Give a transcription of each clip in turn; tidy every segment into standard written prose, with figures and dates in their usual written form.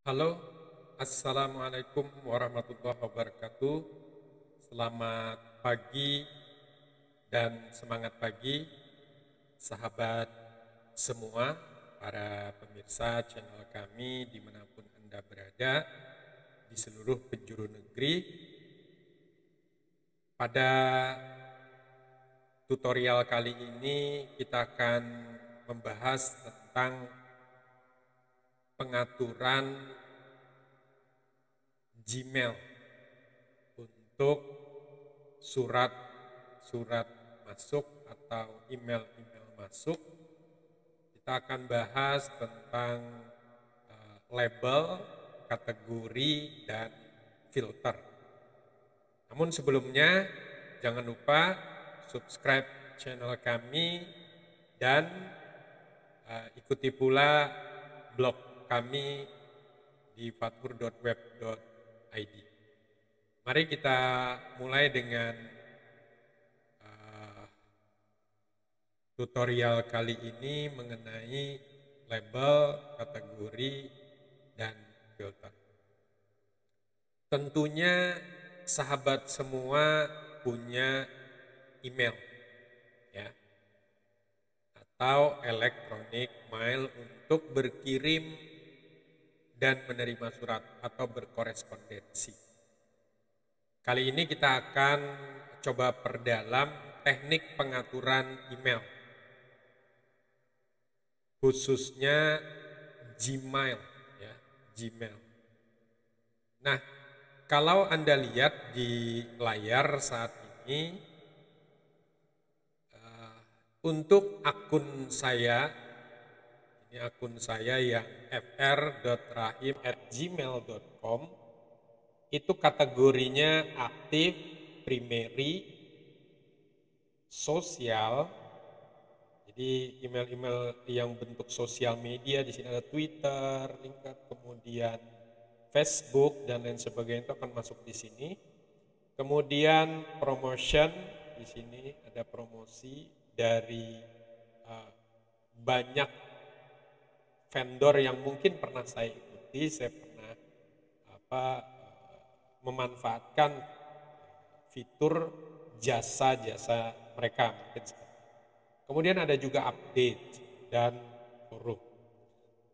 Halo, Assalamualaikum warahmatullahi wabarakatuh. Selamat pagi dan semangat pagi, sahabat semua, para pemirsa channel kami dimanapun Anda berada, di seluruh penjuru negeri. Pada tutorial kali ini kita akan membahas tentang pengaturan Gmail untuk surat-surat masuk atau email-email masuk. Kita akan bahas tentang label, kategori, dan filter. Namun sebelumnya jangan lupa subscribe channel kami dan ikuti pula blog kami di fathur.web.id. Mari kita mulai dengan tutorial kali ini mengenai label, kategori, dan filter. Tentunya sahabat semua punya email, ya, atau electronic mail untuk berkirim dan menerima surat atau berkorespondensi. Kali ini kita akan coba perdalam teknik pengaturan email, khususnya Gmail, ya, Gmail. Nah, kalau Anda lihat di layar saat ini, untuk akun saya, ini akun saya yang fr.rahim@gmail.com, itu kategorinya aktif, primary, sosial. Jadi email-email yang bentuk sosial media, di sini ada Twitter, LinkedIn, kemudian Facebook dan lain sebagainya, itu akan masuk di sini. Kemudian promotion, di sini ada promosi dari banyak vendor yang mungkin pernah saya ikuti, saya pernah memanfaatkan fitur jasa-jasa mereka mungkin seperti. Kemudian ada juga update dan forum.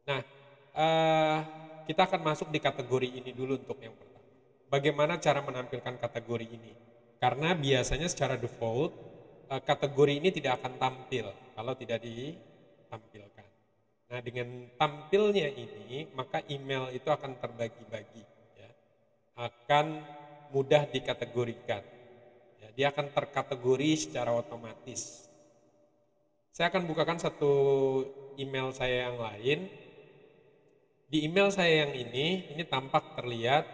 Nah, kita akan masuk di kategori ini dulu untuk yang pertama. Bagaimana cara menampilkan kategori ini? Karena biasanya secara default kategori ini tidak akan tampil kalau tidak ditampilkan. Nah, dengan tampilnya ini, maka email itu akan terbagi-bagi, ya. Akan mudah dikategorikan. Ya, dia akan terkategori secara otomatis. Saya akan bukakan satu email saya yang lain. Di email saya yang ini tampak terlihat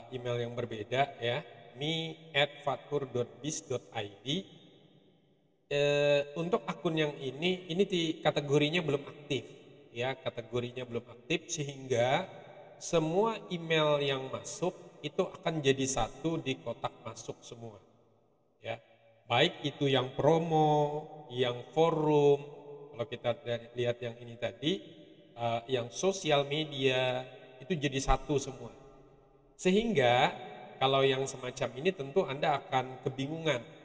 email yang berbeda, ya, me@fathur.biz.id. Untuk akun yang ini kategorinya belum aktif, ya, kategorinya belum aktif, sehingga semua email yang masuk itu akan jadi satu di kotak masuk semua, ya, baik itu yang promo, yang forum, kalau kita lihat yang ini tadi, yang sosial media, itu jadi satu semua. Sehingga kalau yang semacam ini tentu Anda akan kebingungan,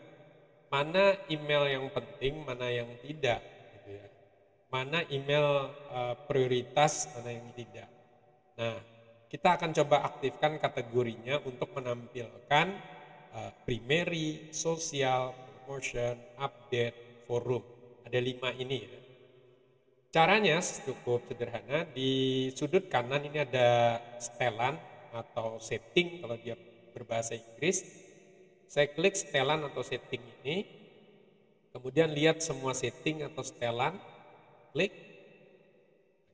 mana email yang penting, mana yang tidak, gitu ya. Mana email prioritas, mana yang tidak. Nah, kita akan coba aktifkan kategorinya untuk menampilkan primary, sosial, promotion, update, forum. Ada 5 ini, ya. Caranya cukup sederhana. Di sudut kanan ini ada setelan atau setting kalau dia berbahasa Inggris. Saya klik setelan atau setting ini, kemudian lihat semua setting atau setelan, klik.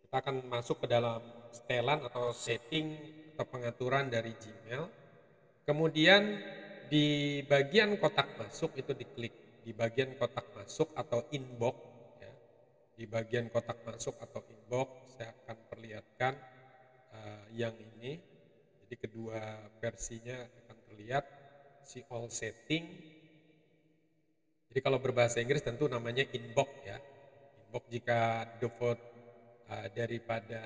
Kita akan masuk ke dalam setelan atau setting atau pengaturan dari Gmail. Kemudian di bagian kotak masuk itu diklik, di bagian kotak masuk atau inbox, ya. Di bagian kotak masuk atau inbox saya akan perlihatkan yang ini. Jadi kedua versinya akan terlihat, si all setting. Jadi kalau berbahasa Inggris tentu namanya inbox, ya. Inbox jika default daripada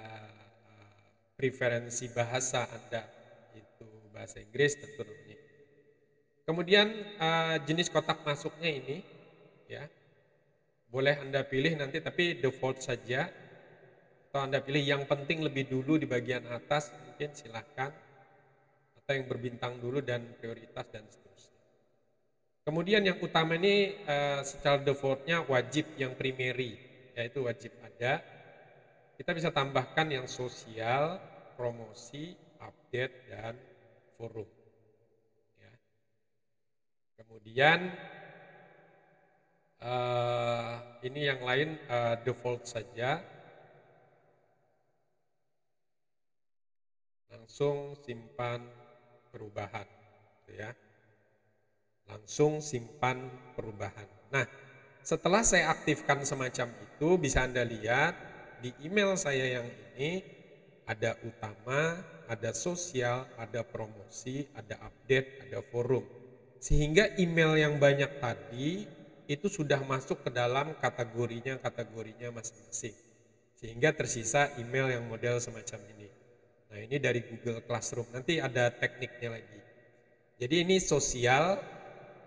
preferensi bahasa Anda, itu bahasa Inggris tentu namanya. Kemudian jenis kotak masuknya ini ya, boleh Anda pilih nanti tapi default saja, atau Anda pilih yang penting lebih dulu di bagian atas, mungkin silahkan, atau yang berbintang dulu dan prioritas dan seterusnya. Kemudian yang utama ini secara defaultnya wajib yang primary, yaitu wajib ada. Kita bisa tambahkan yang sosial, promosi, update, dan forum. Ya. Kemudian ini yang lain default saja. Langsung simpan perubahan. Gitu ya. Langsung simpan perubahan. Nah, setelah saya aktifkan semacam itu, bisa Anda lihat di email saya yang ini ada utama, ada sosial, ada promosi, ada update, ada forum. Sehingga email yang banyak tadi itu sudah masuk ke dalam kategorinya masing-masing. Sehingga tersisa email yang model semacam ini. Nah, ini dari Google Classroom. Nanti ada tekniknya lagi. Jadi ini sosial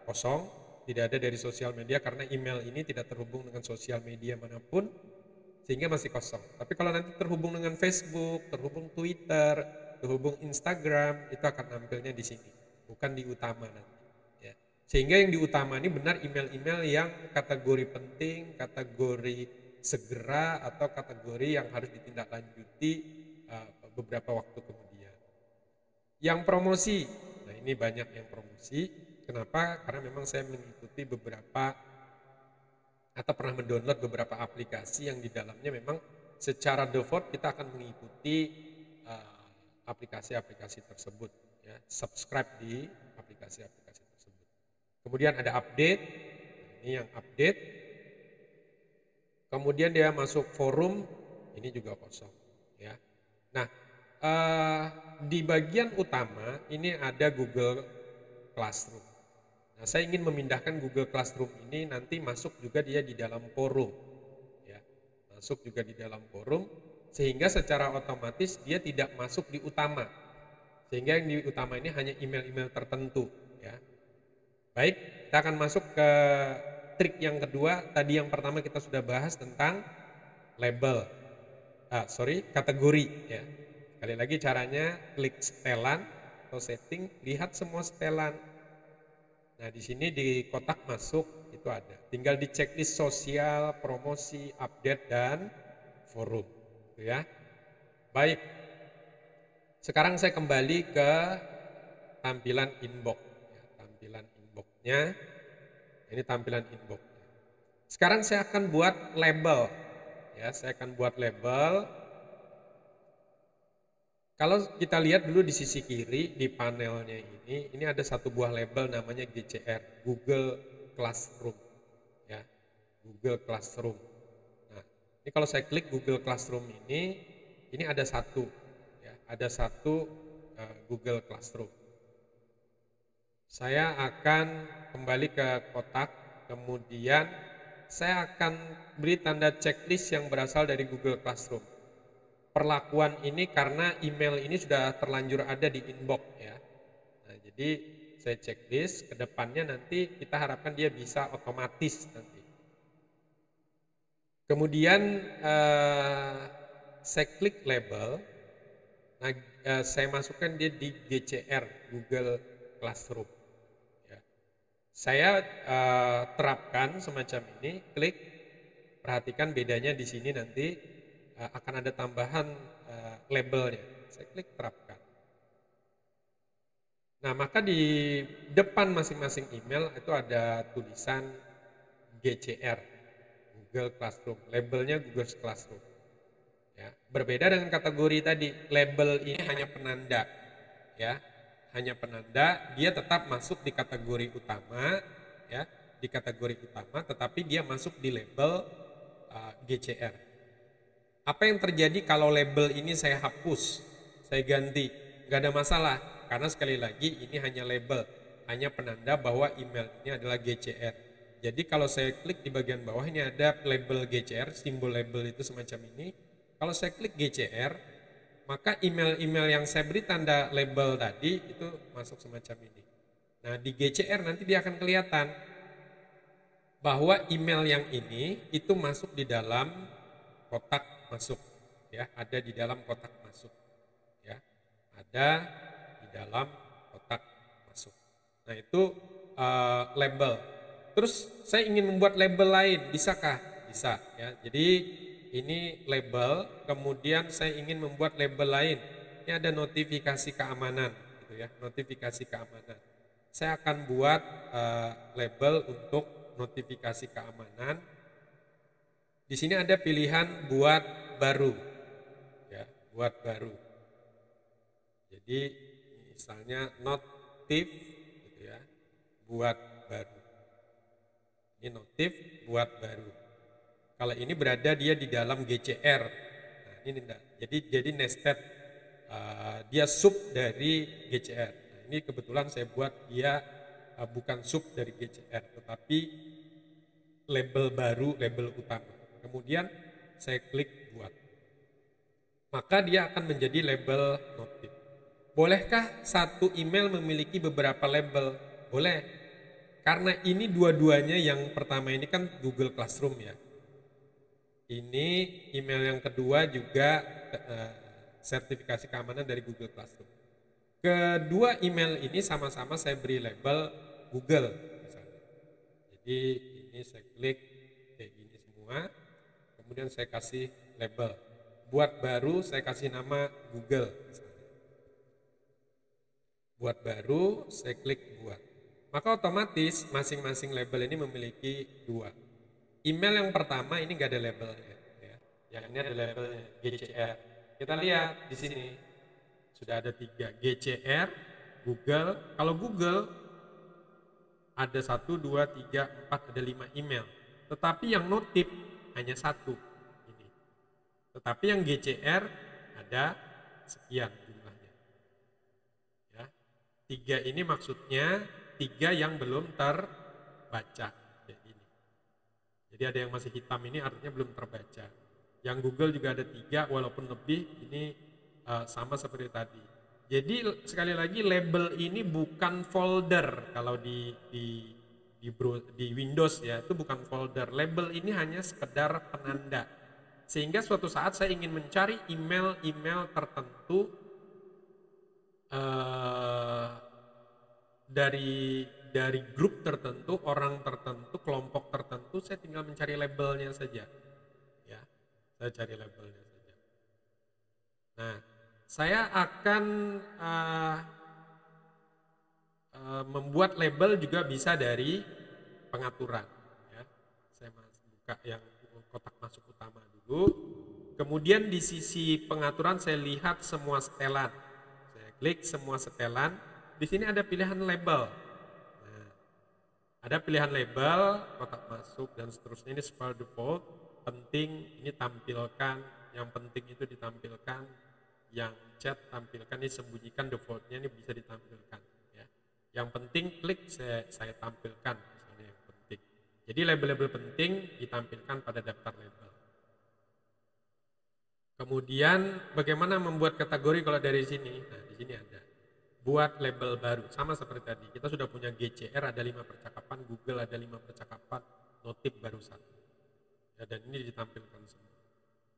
kosong, tidak ada dari sosial media karena email ini tidak terhubung dengan sosial media manapun, sehingga masih kosong. Tapi kalau nanti terhubung dengan Facebook, terhubung Twitter, terhubung Instagram, itu akan nampilnya di sini, bukan di utama nanti. Ya. Sehingga yang di utama ini benar email-email yang kategori penting, kategori segera, atau kategori yang harus ditindaklanjuti beberapa waktu kemudian. Yang promosi, nah ini banyak yang promosi. Kenapa? Karena memang saya mengikuti beberapa atau pernah mendownload beberapa aplikasi yang di dalamnya memang secara default kita akan mengikuti aplikasi-aplikasi tersebut, ya, subscribe di aplikasi-aplikasi tersebut. Kemudian ada update, ini yang update. Kemudian dia masuk forum, ini juga kosong, ya. Nah, di bagian utama ini ada Google Classroom. Nah, saya ingin memindahkan Google Classroom ini nanti masuk juga dia di dalam forum, ya, masuk juga di dalam forum, sehingga secara otomatis dia tidak masuk di utama, sehingga yang di utama ini hanya email-email tertentu, ya. Baik, kita akan masuk ke trik yang kedua. Tadi yang pertama kita sudah bahas tentang label, kategori, ya. Sekali lagi caranya klik setelan atau setting, lihat semua setelan. Nah, di sini di kotak masuk itu ada. Tinggal di checklist sosial, promosi, update, dan forum. Gitu ya. Baik. Sekarang saya kembali ke tampilan inbox. Ya, tampilan inbox-nya. Ini tampilan inbox-nya. Sekarang saya akan buat label. Ya, saya akan buat label. Kalau kita lihat dulu di sisi kiri di panelnya ini ada satu buah label namanya GCR, Google Classroom, ya, Google Classroom. Nah, ini kalau saya klik Google Classroom ini ada satu, ya, ada satu Google Classroom. Saya akan kembali ke kotak, kemudian saya akan beri tanda checklist yang berasal dari Google Classroom. Perlakuan ini karena email ini sudah terlanjur ada di inbox, ya. Nah, jadi saya checklist, ke depannya nanti kita harapkan dia bisa otomatis nanti. Kemudian saya klik label, nah, saya masukkan dia di GCR, Google Classroom. Ya. Saya terapkan semacam ini, klik, perhatikan bedanya di sini nanti. Akan ada tambahan labelnya. Saya klik terapkan. Nah, maka di depan masing-masing email itu ada tulisan GCR, Google Classroom. Labelnya Google Classroom. Ya, berbeda dengan kategori tadi. Label ini hanya penanda, ya, hanya penanda. Dia tetap masuk di kategori utama, ya, di kategori utama, tetapi dia masuk di label GCR. Apa yang terjadi kalau label ini saya hapus, saya ganti? Gak ada masalah, karena sekali lagi ini hanya label, hanya penanda bahwa email ini adalah GCR. Jadi kalau saya klik di bagian bawah ini ada label GCR, simbol label itu semacam ini. Kalau saya klik GCR, maka email-email yang saya beri tanda label tadi itu masuk semacam ini. Nah, di GCR nanti dia akan kelihatan bahwa email yang ini itu masuk di dalam kotak masuk, ya, ada di dalam kotak masuk, ya, ada di dalam kotak masuk. Nah, itu label. Terus saya ingin membuat label lain, bisakah? Bisa, ya. Jadi ini label, kemudian saya ingin membuat label lain. Ini ada notifikasi keamanan, gitu ya, notifikasi keamanan. Saya akan buat label untuk notifikasi keamanan. Di sini ada pilihan buat baru, ya, buat baru. Jadi misalnya notif, gitu ya, buat baru. Ini notif buat baru. Kalau ini berada dia di dalam GCR. Nah, ini enggak. Jadi nested, dia sub dari GCR. Nah, ini kebetulan saya buat dia bukan sub dari GCR, tetapi label baru, label utama. Kemudian saya klik buat. Maka dia akan menjadi label notif. Bolehkah satu email memiliki beberapa label? Boleh. Karena ini dua-duanya, yang pertama ini kan Google Classroom, ya. Ini email yang kedua juga sertifikasi keamanan dari Google Classroom. Kedua email ini sama-sama saya beri label Google misalnya. Jadi ini saya klik kayak gini semua, kemudian saya kasih label. Buat baru saya kasih nama Google misalnya. Buat baru saya klik buat. Maka otomatis masing-masing label ini memiliki dua. Email yang pertama ini nggak ada labelnya, ya. Yang ini ada labelnya GCR. Kita lihat di sini sudah ada 3, GCR, Google. Kalau Google ada 1, 2, 3, 4, ada 5 email. Tetapi yang notif hanya 1 ini. Tetapi yang GCR ada sekian jumlahnya. Ya. 3 ini maksudnya 3 yang belum terbaca. Jadi ada yang masih hitam, ini artinya belum terbaca. Yang Google juga ada 3 walaupun lebih, ini sama seperti tadi. Jadi sekali lagi label ini bukan folder. Kalau di Windows, ya, itu bukan folder. Label ini hanya sekedar penanda. Sehingga suatu saat saya ingin mencari email-email tertentu dari grup tertentu, orang tertentu, kelompok tertentu, saya tinggal mencari labelnya saja, ya. Saya cari labelnya saja. Nah, saya akan membuat label juga bisa dari pengaturan, ya. Saya buka yang kotak masuk utama dulu. Kemudian di sisi pengaturan saya lihat semua setelan. Saya klik semua setelan. Di sini ada pilihan label. Nah, ada pilihan label, kotak masuk dan seterusnya. Ini spell default, penting ini tampilkan, yang penting itu ditampilkan, yang chat tampilkan, ini sembunyikan defaultnya, ini bisa ditampilkan, ya. Yang penting klik saya tampilkan, misalnya yang penting. Jadi label-label penting ditampilkan pada daftar label. Kemudian bagaimana membuat kategori kalau dari sini? Nah, di sini ada. Buat label baru, sama seperti tadi. Kita sudah punya GCR, ada 5 percakapan, Google ada 5 percakapan, notif baru 1. Ya, dan ini ditampilkan semua.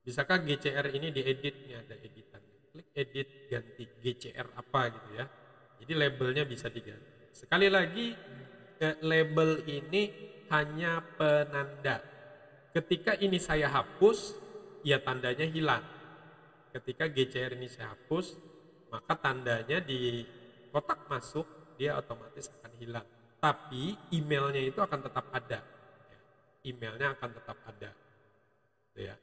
Bisakah GCR ini diedit? Ini ada editan. Klik edit, ganti GCR apa gitu, ya. Jadi labelnya bisa diganti. Sekali lagi, label ini hanya penanda. Ketika ini saya hapus, ya tandanya hilang. Ketika GCR ini saya hapus, maka tandanya di kotak masuk dia otomatis akan hilang. Tapi emailnya itu akan tetap ada. Emailnya akan tetap ada. Ya.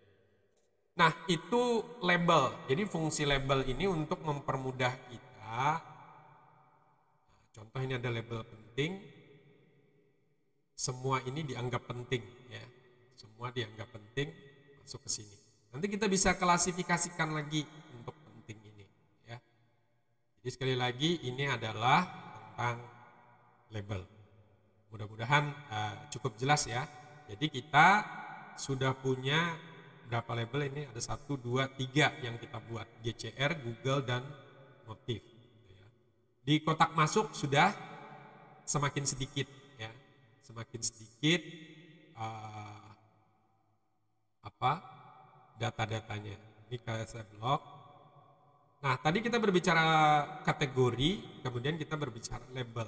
Nah, itu label. Jadi fungsi label ini untuk mempermudah kita. Contoh ini ada label penting. Semua ini dianggap penting, ya. Semua dianggap penting, masuk ke sini. Nanti kita bisa klasifikasikan lagi untuk penting ini, ya. Jadi sekali lagi ini adalah tentang label. Mudah-mudahan cukup jelas, ya. Jadi kita sudah punya berapa label ini? Ada 1, 2, 3 yang kita buat, GCR, Google, dan Motif. Di kotak masuk sudah semakin sedikit ya, semakin sedikit data-datanya. Ini kayak saya blok. Nah, tadi kita berbicara kategori, kemudian kita berbicara label.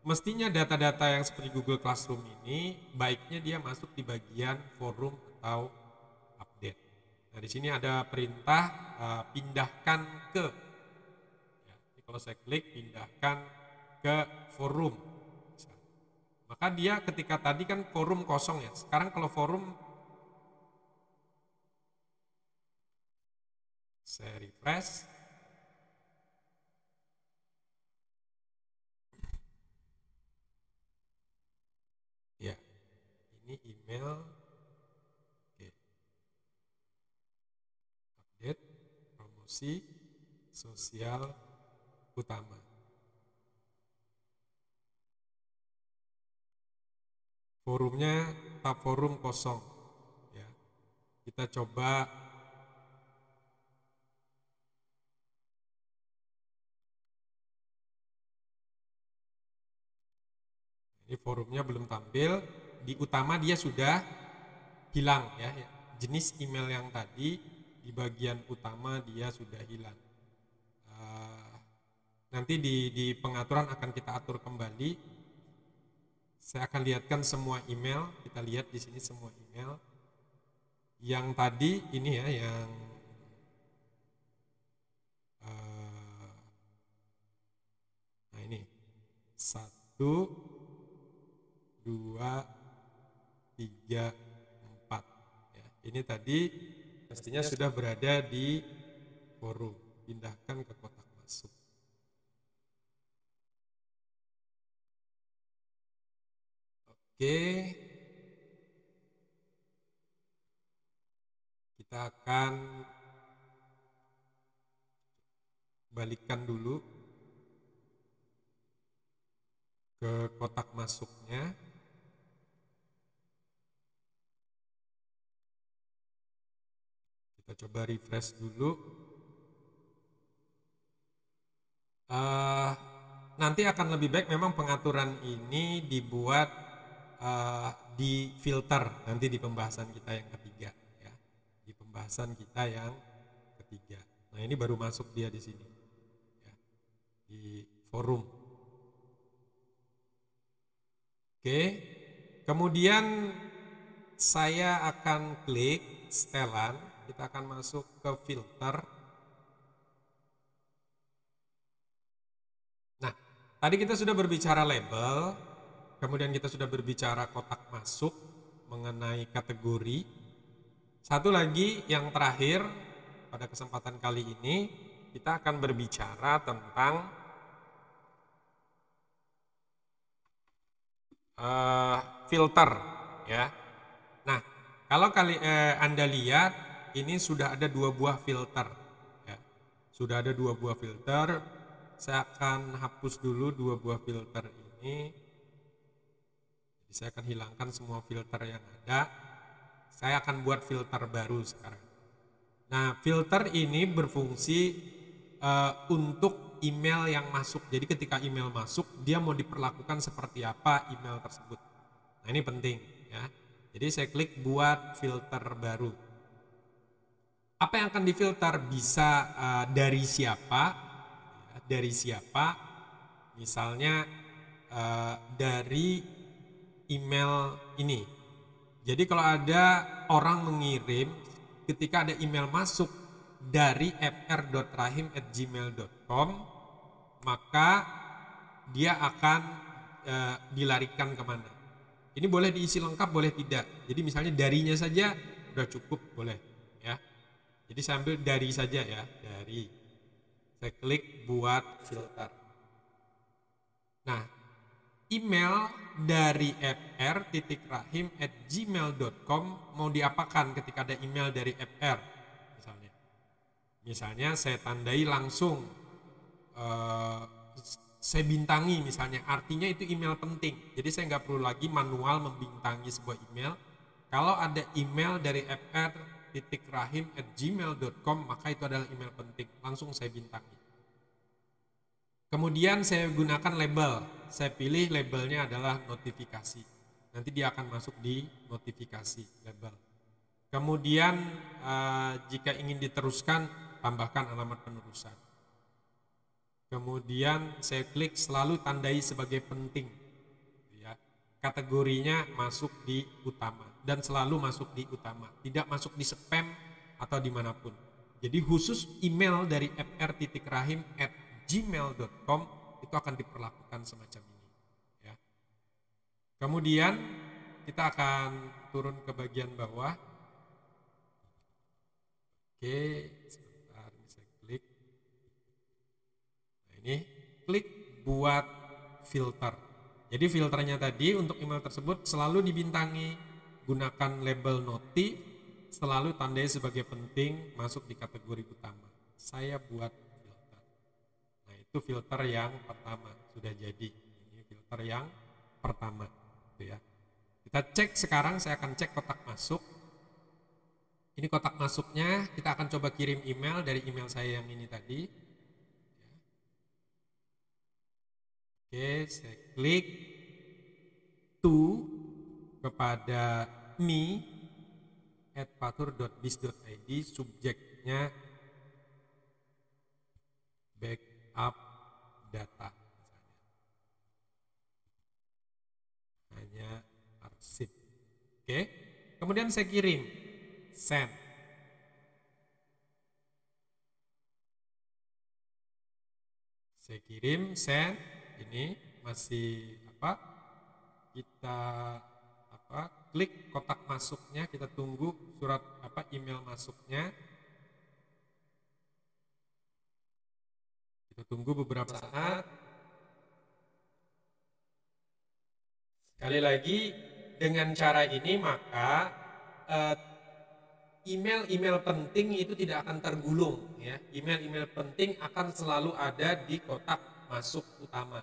Mestinya data-data yang seperti Google Classroom ini baiknya dia masuk di bagian forum atau update. Nah, di sini ada perintah pindahkan ke. Ya, ini kalau saya klik pindahkan ke forum. Maka dia ketika tadi kan forum kosong ya. Sekarang kalau forum saya refresh. Ya, ini email. Oke. Update, promosi, sosial utama. Forumnya tab forum kosong. Ya. Kita coba ini forumnya belum tampil, di utama dia sudah hilang ya. Jenis email yang tadi di bagian utama dia sudah hilang. Nanti di pengaturan akan kita atur kembali. Saya akan lihatkan semua email, kita lihat di sini semua email. Yang tadi ini ya, yang nah ini 1, 2, 3, 4 ya. Ini tadi pastinya sudah berada di forum. Pindahkan ke kotak masuk. Oke. Kita akan balikkan dulu ke kotak masuknya. Kita coba refresh dulu. Nanti akan lebih baik memang pengaturan ini dibuat di filter nanti di pembahasan kita yang ketiga ya. Di pembahasan kita yang ketiga. Nah, ini baru masuk dia di sini. Ya. Di forum. Oke. Kemudian saya akan klik setelan, kita akan masuk ke filter. Nah, tadi kita sudah berbicara label, kemudian kita sudah berbicara kotak masuk mengenai kategori. Satu lagi yang terakhir pada kesempatan kali ini kita akan berbicara tentang filter ya. Nah, kalau Anda lihat ini sudah ada 2 buah filter ya. Sudah ada 2 buah filter. Saya akan hapus dulu 2 buah filter ini. Jadi saya akan hilangkan semua filter yang ada. Saya akan buat filter baru sekarang. Nah, filter ini berfungsi untuk email yang masuk. Jadi ketika email masuk, dia mau diperlakukan seperti apa email tersebut. Nah, ini penting ya. Jadi saya klik buat filter baru. Apa yang akan difilter bisa dari siapa? Dari siapa? Misalnya dari email ini. Jadi kalau ada orang mengirim, ketika ada email masuk dari fr.rahim@gmail.com, maka dia akan dilarikan kemana. Ini boleh diisi lengkap, boleh tidak. Jadi misalnya darinya saja udah cukup, boleh ya. Jadi saya ambil dari saja ya, dari. Saya klik buat filter. Nah, email dari fr.rahim@gmail.com mau diapakan ketika ada email dari fr misalnya. Misalnya saya tandai langsung, saya bintangi misalnya, artinya itu email penting. Jadi saya nggak perlu lagi manual membintangi sebuah email. Kalau ada email dari fr fr.rahim@gmail.com, maka itu adalah email penting. Langsung saya bintangi. Kemudian saya gunakan label. Saya pilih labelnya adalah notifikasi. Nanti dia akan masuk di notifikasi label. Kemudian jika ingin diteruskan, tambahkan alamat penerusan. Kemudian saya klik selalu tandai sebagai penting. Ya. Kategorinya masuk di utama dan selalu masuk di utama, tidak masuk di spam atau dimanapun. Jadi khusus email dari fr.rahim@gmail.com itu akan diperlakukan semacam ini. Ya. Kemudian kita akan turun ke bagian bawah. Oke, sebentar ini saya klik. Nah, ini klik buat filter. Jadi filternya tadi untuk email tersebut selalu dibintangi, gunakan label notif, selalu tandai sebagai penting, masuk di kategori utama. Saya buat filter. Nah, itu filter yang pertama sudah jadi. Ini filter yang pertama, gitu ya. Kita cek sekarang, saya akan cek kotak masuk. Ini kotak masuknya, kita akan coba kirim email dari email saya yang ini tadi. Oke, saya klik to kepada me@patur.biz.id, subjeknya backup data misalnya. Hanya arsip. Oke, kemudian saya kirim, send. Saya kirim, send. Ini masih kita klik kotak masuknya, kita tunggu surat email masuknya. Kita tunggu beberapa saat. Sekali lagi, dengan cara ini maka email-email penting itu tidak akan tergulung, ya. Email-email penting akan selalu ada di kotak masuk utama,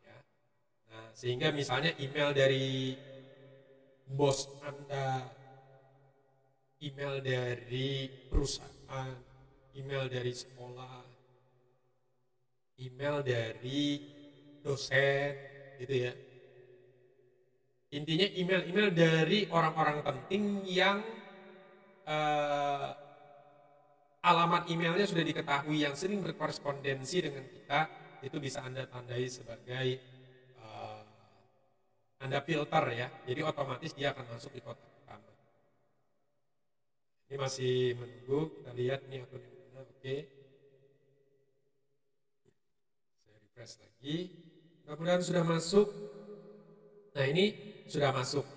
ya. Nah, sehingga misalnya email dari bos Anda, email dari perusahaan, email dari sekolah, email dari dosen, gitu ya. Intinya email-email dari orang-orang penting yang alamat emailnya sudah diketahui, yang sering berkorespondensi dengan kita, itu bisa Anda tandai sebagai Anda filter, ya. Jadi otomatis dia akan masuk di kotak pertama. Ini masih menunggu, kita lihat nih akun yang mana. Oke. Saya refresh lagi. Mudah-mudahan sudah masuk. Nah, ini sudah masuk.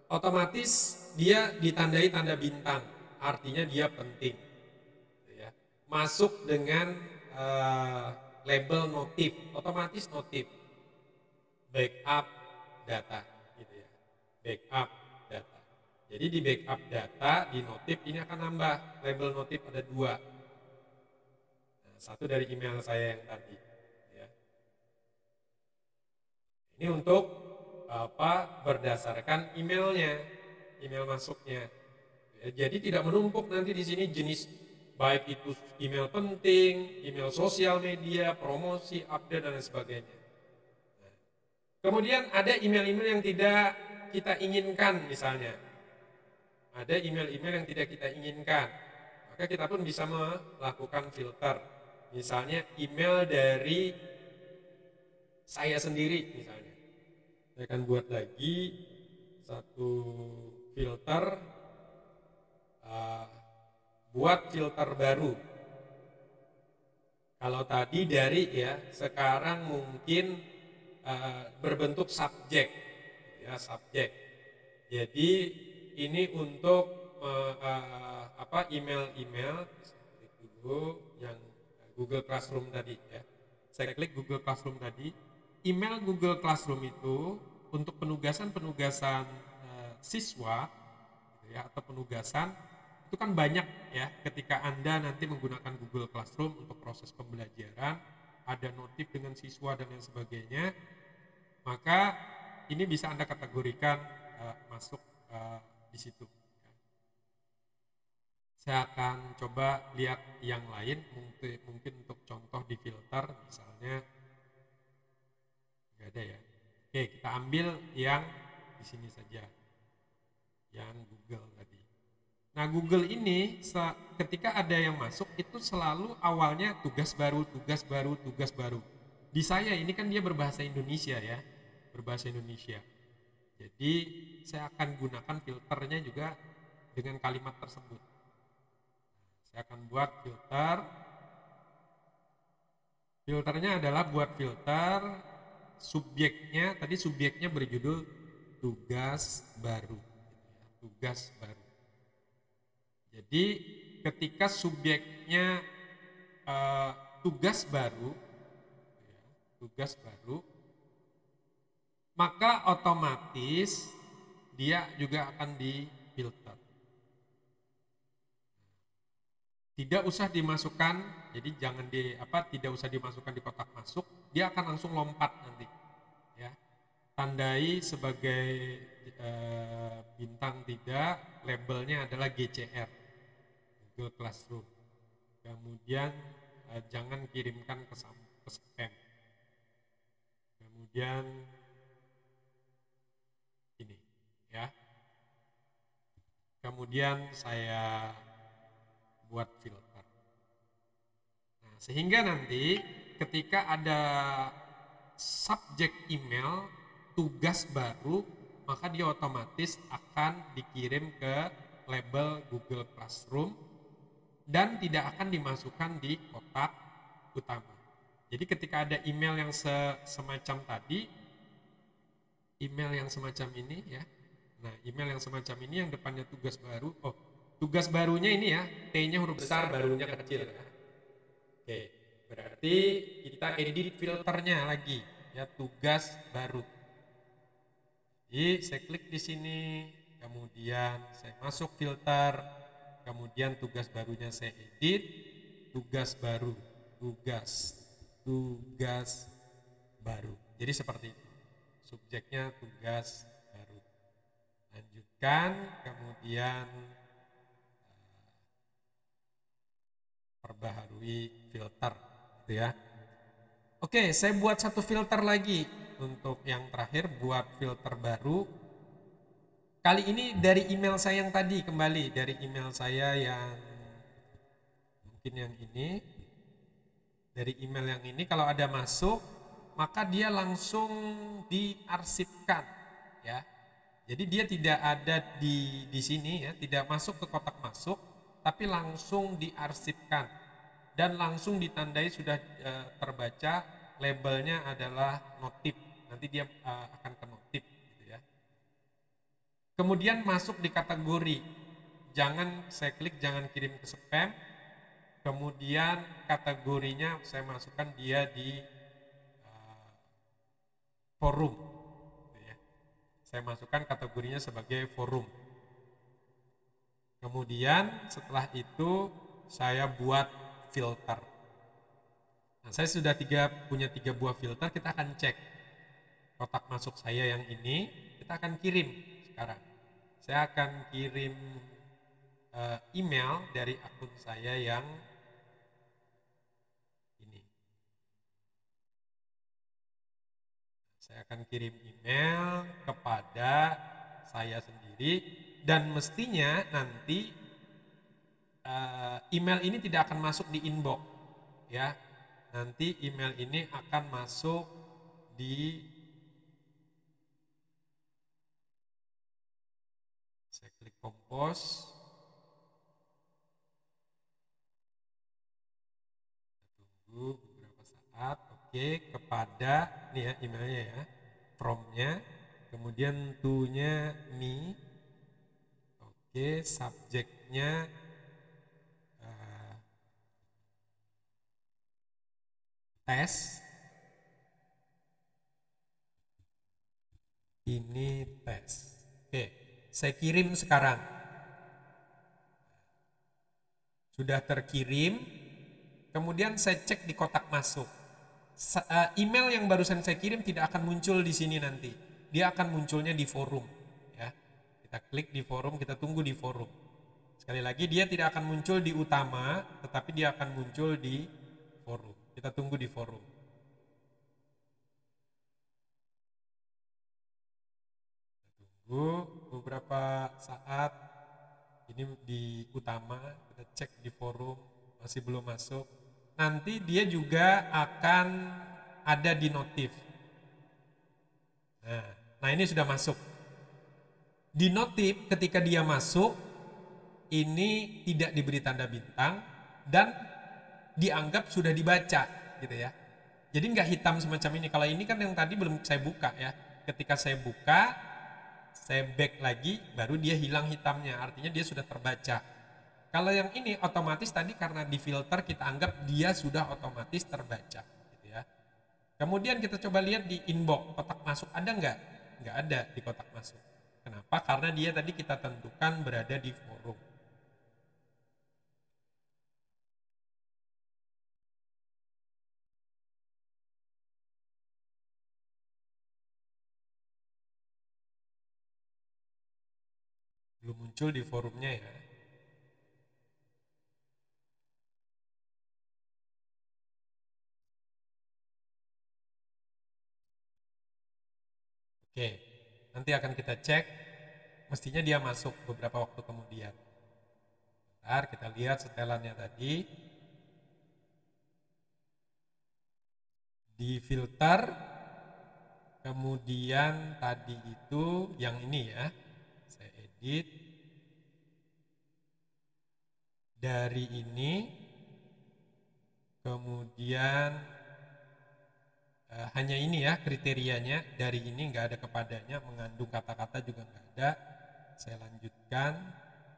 Otomatis dia ditandai tanda bintang, artinya dia penting. Ya. Masuk dengan label notif, otomatis notif, backup data, gitu ya. Backup data. Jadi di backup data, di notif ini akan nambah label notif, ada 2. Nah, satu dari email saya yang tadi. Ya. Ini untuk berdasarkan emailnya, email masuknya. Ya, jadi tidak menumpuk nanti di sini jenis, baik itu email penting, email sosial media, promosi, update, dan lain sebagainya. Nah, kemudian ada email-email yang tidak kita inginkan misalnya. Ada email-email yang tidak kita inginkan. Maka kita pun bisa melakukan filter. Misalnya email dari saya sendiri misalnya. Saya akan buat lagi satu filter, buat filter baru. Kalau tadi dari, ya, sekarang mungkin berbentuk subjek, ya, subjek. Jadi ini untuk email-email. Saya klik dulu yang Google Classroom tadi, ya. Saya klik Google Classroom tadi. Email Google Classroom itu untuk penugasan-penugasan siswa, gitu ya, atau penugasan itu kan banyak, ya. Ketika Anda nanti menggunakan Google Classroom untuk proses pembelajaran, ada notif dengan siswa dan lain sebagainya, maka ini bisa Anda kategorikan masuk di situ. Saya akan coba lihat yang lain, mungkin untuk contoh di filter misalnya nggak ada ya. Oke, kita ambil yang di sini saja, yang Google tadi. Nah, Google ini ketika ada yang masuk itu selalu awalnya tugas baru, tugas baru, tugas baru. Di saya ini kan dia berbahasa Indonesia ya, berbahasa Indonesia. Jadi saya akan gunakan filternya juga dengan kalimat tersebut. Saya akan buat filter. Filternya adalah buat filter subjeknya, tadi subjeknya berjudul tugas baru. Tugas baru. Jadi ketika subjeknya tugas baru, tugas baru, maka otomatis dia juga akan difilter. Tidak usah dimasukkan, jadi jangan tidak usah dimasukkan di kotak masuk, dia akan langsung lompat nanti. Ya, tandai sebagai bintang tidak, labelnya adalah GCR, Google Classroom. Kemudian jangan kirimkan ke spam. Kemudian ini, ya. Kemudian saya buat filter. Nah, sehingga nanti ketika ada subjek email tugas baru, maka dia otomatis akan dikirim ke label Google Classroom dan tidak akan dimasukkan di kotak utama. Jadi ketika ada email yang semacam tadi, email yang semacam ini ya. Nah, email yang semacam ini yang depannya tugas baru. Oh, tugas barunya ini ya, T-nya huruf besar, barunya kecil ya. Oke, berarti kita edit filternya lagi ya, tugas baru. Jadi saya klik di sini, kemudian saya masuk filter, kemudian tugas barunya saya edit, tugas baru, tugas baru. Jadi seperti itu. Subjeknya tugas baru. Lanjutkan, kemudian perbaharui filter gitu ya. Oke, saya buat satu filter lagi untuk yang terakhir, buat filter baru. Kali ini dari email saya yang tadi, kembali dari email saya yang mungkin yang ini. Dari email yang ini kalau ada masuk, maka dia langsung diarsipkan ya. Jadi dia tidak ada di sini ya, tidak masuk ke kotak masuk, tapi langsung diarsipkan dan langsung ditandai sudah terbaca, labelnya adalah notif. Nanti dia akan ke notif gitu ya. Kemudian masuk di kategori. Jangan saya klik, jangan kirim ke spam. Kemudian kategorinya saya masukkan dia di forum. Gitu ya. Saya masukkan kategorinya sebagai forum. Kemudian setelah itu saya buat filter. Nah, saya sudah punya 3 buah filter, kita akan cek kotak masuk saya yang ini, kita akan kirim sekarang. Saya akan kirim email dari akun saya yang ini. Saya akan kirim email kepada saya sendiri dan mestinya nanti email ini tidak akan masuk di inbox ya. Nanti email ini akan masuk di, saya klik compose, tunggu beberapa saat. Oke, kepada nih ya emailnya ya, from-nya, kemudian to-nya me. Oke, subjeknya tes. Ini tes. Oke, saya kirim sekarang. Sudah terkirim. Kemudian saya cek di kotak masuk. Email yang barusan saya kirim tidak akan muncul di sini nanti. Dia akan munculnya di forum. Ya, kita klik di forum, kita tunggu di forum. Sekali lagi, dia tidak akan muncul di utama, tetapi dia akan muncul di forum. Kita tunggu di forum. Tunggu beberapa saat. Ini di utama, kita cek di forum, masih belum masuk. Nanti dia juga akan ada di notif. Nah ini sudah masuk. Di notif ketika dia masuk, ini tidak diberi tanda bintang dan dianggap sudah dibaca gitu ya. Jadi nggak hitam semacam ini. Kalau ini kan yang tadi belum saya buka ya. Ketika saya buka, saya back lagi, baru dia hilang hitamnya. Artinya dia sudah terbaca. Kalau yang ini otomatis tadi karena di filter kita anggap dia sudah otomatis terbaca gitu ya. Kemudian kita coba lihat di inbox, kotak masuk ada nggak? Nggak ada di kotak masuk. Kenapa? Karena dia tadi kita tentukan berada di forum. Belum muncul di forumnya ya. Oke, nanti akan kita cek. Mestinya dia masuk beberapa waktu kemudian. Bentar, kita lihat setelannya tadi. Di filter, kemudian tadi itu yang ini ya. Saya edit. Dari ini, kemudian hanya ini ya kriterianya. Dari ini nggak ada kepadanya, mengandung kata-kata juga nggak ada. Saya lanjutkan.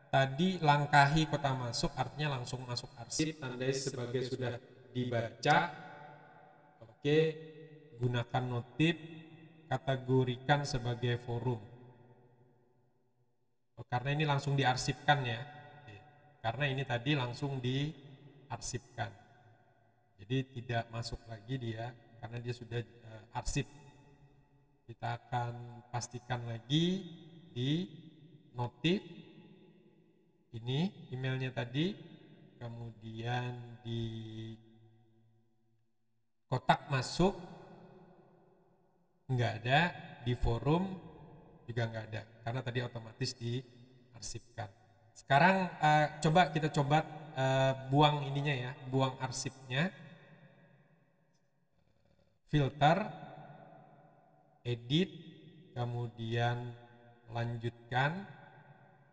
Tadi langkahi kota masuk artinya langsung masuk arsip, tandai sebagai sudah dibaca. Oke, gunakan notif, kategorikan sebagai forum. Karena ini langsung diarsipkan ya. Oke. Karena ini tadi langsung diarsipkan. Jadi tidak masuk lagi dia karena dia sudah arsip. Kita akan pastikan lagi di notif. Ini emailnya tadi, kemudian di kotak masuk nggak ada, di forum juga nggak ada karena tadi otomatis diarsipkan. Sekarang kita coba buang ininya ya, buang arsipnya, filter, edit, kemudian lanjutkan,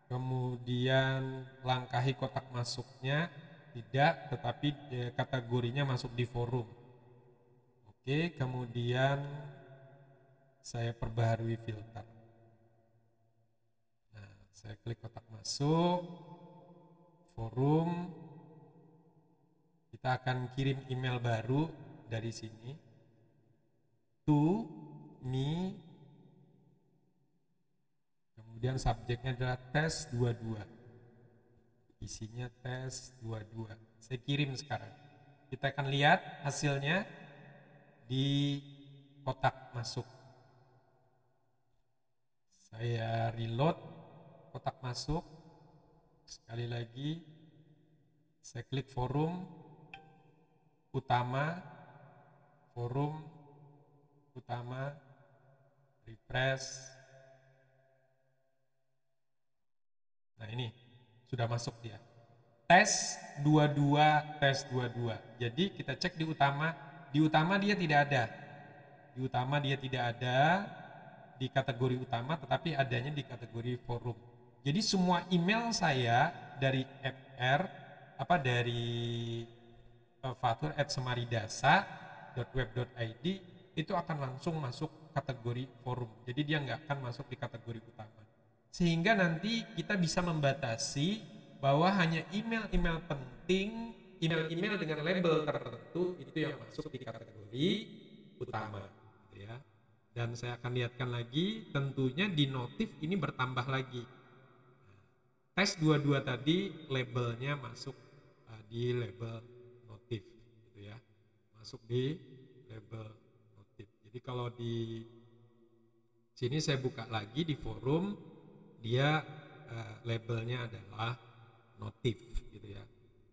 kemudian langkahi kotak masuknya tidak, tetapi kategorinya masuk di forum. Oke, kemudian saya perbaharui filter. Nah, saya klik kotak masuk, forum, kita akan kirim email baru dari sini, to me, kemudian subjeknya adalah tes 22, isinya tes 22. Saya kirim sekarang. Kita akan lihat hasilnya di kotak masuk. Saya reload kotak masuk. Sekali lagi, saya klik forum, utama, forum, utama, refresh. Nah ini, sudah masuk dia. Tes 22, tes 22. Jadi kita cek di utama dia tidak ada. Di utama dia tidak ada di kategori utama, tetapi adanya di kategori forum. Jadi semua email saya dari dari fatur@semaridasa.web.id itu akan langsung masuk kategori forum. Jadi dia nggak akan masuk di kategori utama. Sehingga nanti kita bisa membatasi bahwa hanya email-email penting, email-email dengan label tertentu itu yang masuk di kategori utama, gitu ya. Dan saya akan lihatkan lagi, tentunya di notif ini bertambah lagi. Tes 22 tadi labelnya masuk di label notif, gitu ya. Masuk di label notif. Jadi kalau di sini saya buka lagi di forum, dia labelnya adalah notif gitu ya.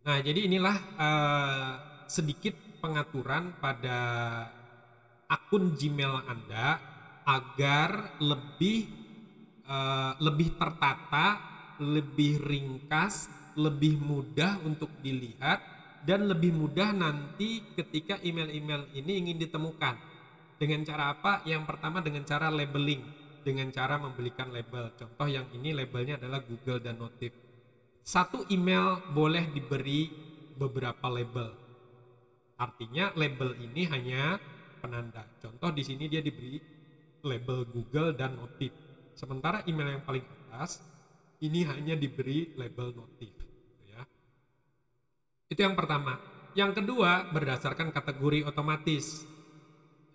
Nah, jadi inilah sedikit pengaturan pada akun Gmail Anda agar lebih tertata, lebih ringkas, lebih mudah untuk dilihat, dan lebih mudah nanti ketika email-email ini ingin ditemukan. Dengan cara apa? Yang pertama dengan cara labeling, dengan cara memberikan label. Contoh yang ini labelnya adalah Google dan Notif. Satu email boleh diberi beberapa label. Artinya label ini hanya penanda. Contoh di sini dia diberi label Google dan Notif. Sementara email yang paling atas ini hanya diberi label Notif. Ya. Itu yang pertama. Yang kedua berdasarkan kategori otomatis.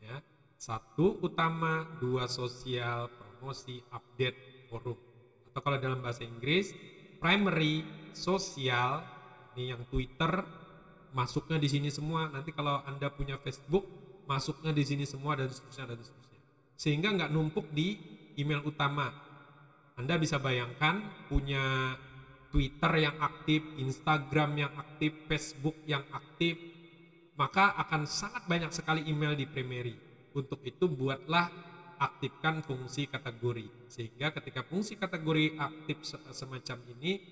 Ya. 1 utama, 2 sosial, promosi, update, forum. Atau kalau dalam bahasa Inggris, primary, sosial, ini yang Twitter, masuknya di sini semua. Nanti kalau Anda punya Facebook, masuknya di sini semua dan seterusnya dan seterusnya. Sehingga nggak numpuk di email utama. Anda bisa bayangkan punya Twitter yang aktif, Instagram yang aktif, Facebook yang aktif, maka akan sangat banyak sekali email di primary. Untuk itu buatlah aktifkan fungsi kategori. Sehingga ketika fungsi kategori aktif semacam ini,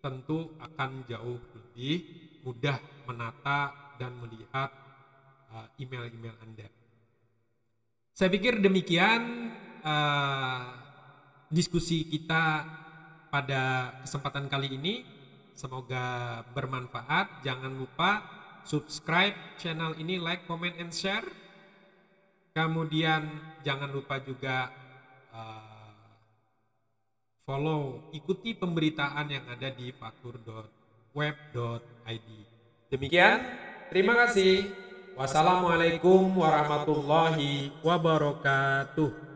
tentu akan jauh lebih mudah menata dan melihat email-email Anda. Saya pikir demikian diskusi kita pada kesempatan kali ini. Semoga bermanfaat. Jangan lupa subscribe channel ini, like, comment, and share. Kemudian jangan lupa juga follow, ikuti pemberitaan yang ada di fatur.web.id. Demikian, terima kasih. Wassalamualaikum warahmatullahi wabarakatuh.